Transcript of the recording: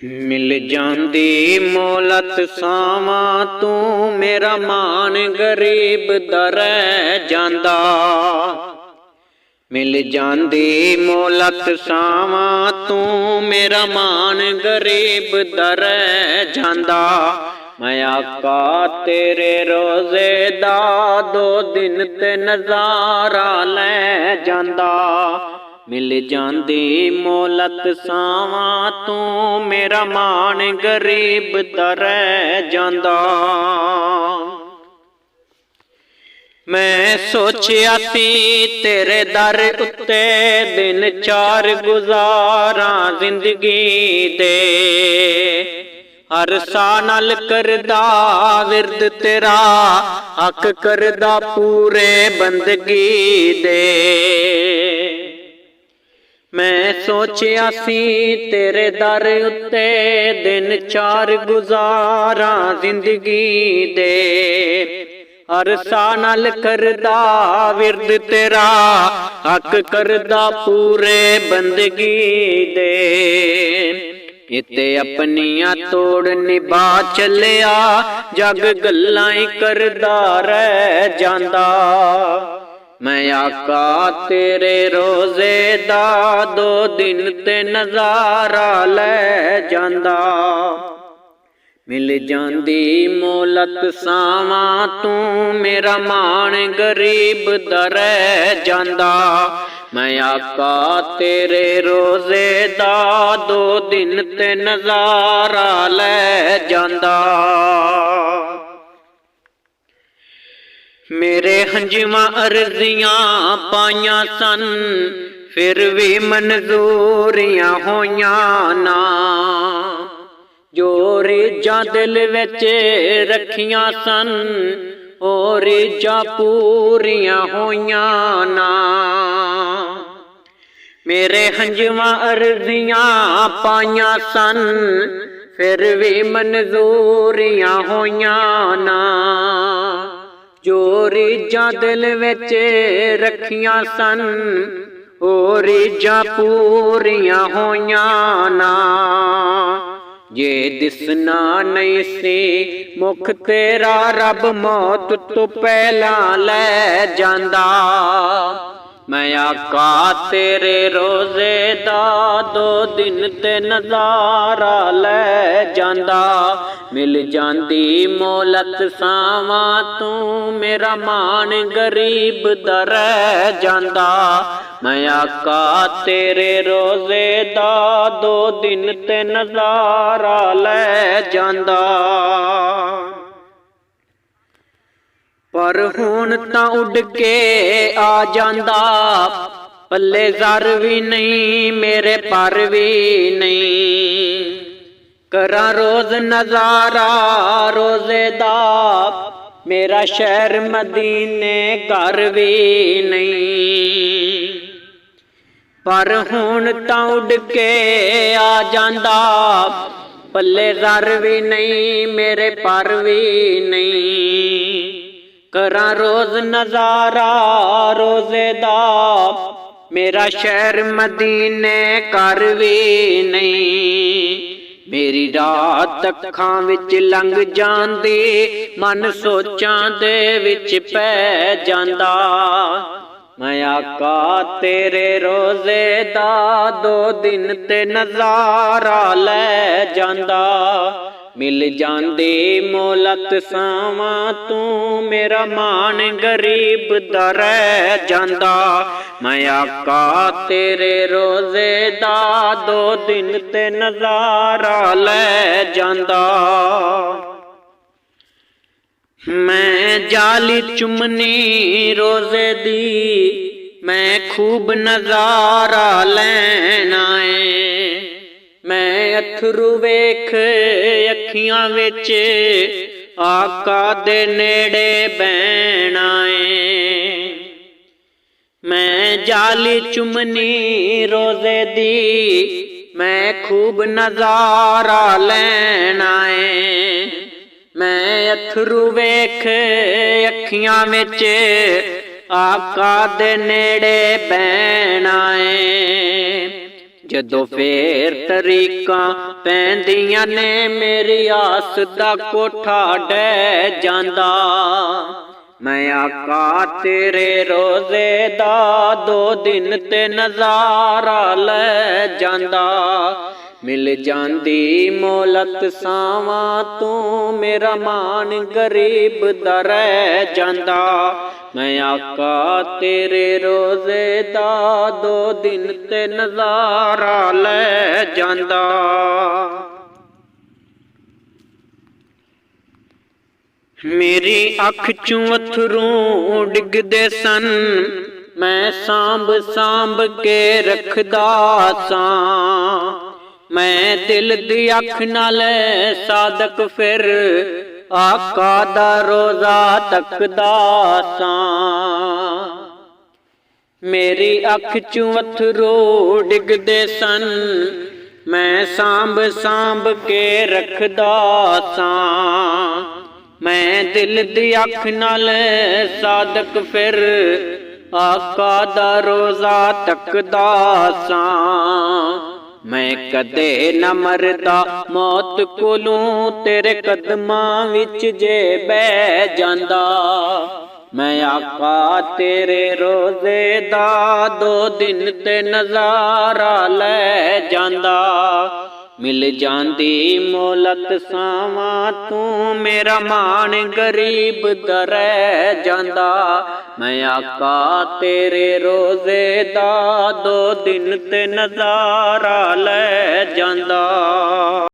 मिल जांदी मोलत सावां तू मेरा मान गरीब दा रह जांदा। मिल जांदी मोलत सावां तू मेरा मान गरीब दा रह जांदा। मैं आका तेरे रोज़े दा दो दिन ते नज़ारा लै जांदा। मिल जांदी मोलत सावां तू मेरा मान गरीब दा रह जांदा। मैं सोचिया सी तेरे दर उत्ते दिन चार गुजारा जिंदगी दे। हर सा नाल करदा विरद तेरा हक करदा पूरे बंदगी दे। मैं सोचिया सी तेरे दर उत्ते दिन चार गुजारा जिंदगी दे। हर सा नाल करदा विरद तेरा हक करदा पूरे बंदगी दे। इते अपनियां तोड़ निभा चलिया जग गल्लां ही करदा रह जांदा। मैं आका तेरे रोज़े दा दो दिन ते नज़ारा लै जांदा। मिल जांदी मोलत सावां तू मेरा मान गरीब दा रह जांदा। मैं आका तेरे रोज़े दा दो दिन ते नज़ारा लै जांदा। मेरे हंजवा अर्जियां पाइयां सन फिर भी मंजूरियां होइयां ना। जो रीझां दिल विच रखियां सन ओ रीझां पूरियां होइयां ना। मेरे हंजवा अर्जियां पाइयां सन फिर भी मंजूरियां होइयां ना। जो रीझां दिल विच रखियां सन ओ रीझां पूरियां होइयां ना। जे दिसना नहीं सी मुख तेरा रब मौत तो पहला लै जांदा। मैं आका तेरे रोज़े दा दो दिन ते नज़ारा लै जांदा। मिल जांदी मोलत सावां तू मेरा मान गरीब दा रह जांदा। मैं आका तेरे रोज़े दा दो दिन ते नज़ारा लै जांदा। पर हुण तां उड़ के आ जांदा पल्ले ज़र भी नहीं मेरे पर भी नहीं। करा रोज़ नज़ारा रोज़े दा मेरा शहर मदीने घर भी नहीं। पर हुण तां उड़ के आ जांदा पल्ले ज़र भी नहीं मेरे पर भी नहीं। करा रोज़ नज़ारा रोज़े दा मेरा शहर मदीने घर भी नहीं। मेरी रात अखां विच लंघ जांदी मन सोचां दे विच पै जांदा। मैं आका तेरे रोज़े दा दो दिन ते नज़ारा लै जांदा। मिल जांदी मोलत सावां तू मेरा मान गरीब दा रह जांदा। मैं आका तेरे रोज़े दा दो दिन ते नज़ारा लै जांदा। मैं जाली चुमनी रोज़े दी मैं खूब नज़ारा लैना है। मैं अथरू वेख अखियां विच आका दे नेड़े बैणा है। मैं जाली चुमनी रोज़े दी मैं खूब नज़ारा लैना है। मैं अथरू वेख अखियां विच आका दे नेड़े बैणा है। ਜਦੋਂ ਫੇਰ ਤਰੀਕਾਂ ਪੈਂਦੀਆਂ ਨੇ ਮੇਰੀ ਆਸ ਦਾ ਕੋਠਾ ਡਹਿ ਜਾਂਦਾ। ਮੈਂ ਆਕਾ ਤੇਰੇ ਰੋਜ਼ੇ ਦਾ 2 ਦਿਨ ਤੇ ਨਜ਼ਾਰਾ ਲੈ ਜਾਂਦਾ। ਮਿਲ ਜਾਂਦੀ ਮੌਲਤ ਸਾਵਾਂ ਤੂੰ ਮੇਰਾ ਮਾਣ ਗਰੀਬ ਦਾ ਰਹਿ ਜਾਂਦਾ। ਮੈਂ ਆਕਾ ਤੇਰੇ ਰੋਜ਼ੇ ਦਾ 2 ਦਿਨ ਤੇ ਨਜ਼ਾਰਾ ਲੈ ਜਾਂਦਾ। ਮੇਰੀ ਅੱਖ ਚੋਂ ਅੱਥਰੂ ਡਿੱਗਦੇ ਸਨ, ਮੈਂ ਸਾਂਭ ਸਾਂਭ ਕੇ ਰੱਖਦਾ ਸਾਂ। ਮੈਂ ਦਿਲ ਦੀ ਅੱਖ ਨਾਲ ਸਾਦਕ ਫਿਰ ਆਕਾ ਦਾ ਰੋਜ਼ਾ ਤੱਕਦਾ ਸਾਂ। ਮੇਰੀ ਅੱਖ ਚੋਂ ਅੱਥਰੂ ਡਿੱਗਦੇ ਸਨ, ਮੈਂ ਸਾਂਭ ਸਾਂਭ ਕੇ ਰੱਖਦਾ ਸਾਂ। ਮੈਂ ਦਿਲ ਦੀ ਅੱਖ ਨਾਲ ਸਾਦਕ ਫਿਰ ਆਕਾ ਦਾ ਰੋਜ਼ਾ ਤੱਕਦਾ ਸਾਂ। ਮੈਂ ਕਦੇ ਨਾ ਮਰਦਾ ਮੌਤ ਕੋਲੋਂ ਤੇਰੇ ਕਦਮਾਂ ਵਿੱਚ ਜੇ ਬਹਿ ਜਾਂਦਾ। ਮੈਂ ਆਕਾ ਤੇਰੇ ਰੋਜ਼ੇ ਦਾ 2 ਦਿਨ ਤੇ ਨਜ਼ਾਰਾ ਲੈ ਜਾਂਦਾ। ਮਿਲ ਜਾਂਦੀ ਮੌਲਤ ਸਾਵਾਂ ਤੂੰ ਮੇਰਾ ਮਾਣ ਗਰੀਬ ਦਾ ਰਹਿ ਜਾਂਦਾ। ਮੈਂ ਆਕਾ ਤੇਰੇ ਰੋਜ਼ੇ ਦਾ 2 ਦਿਨ ਤੇ ਨਜ਼ਾਰਾ ਲੈ ਜਾਂਦਾ।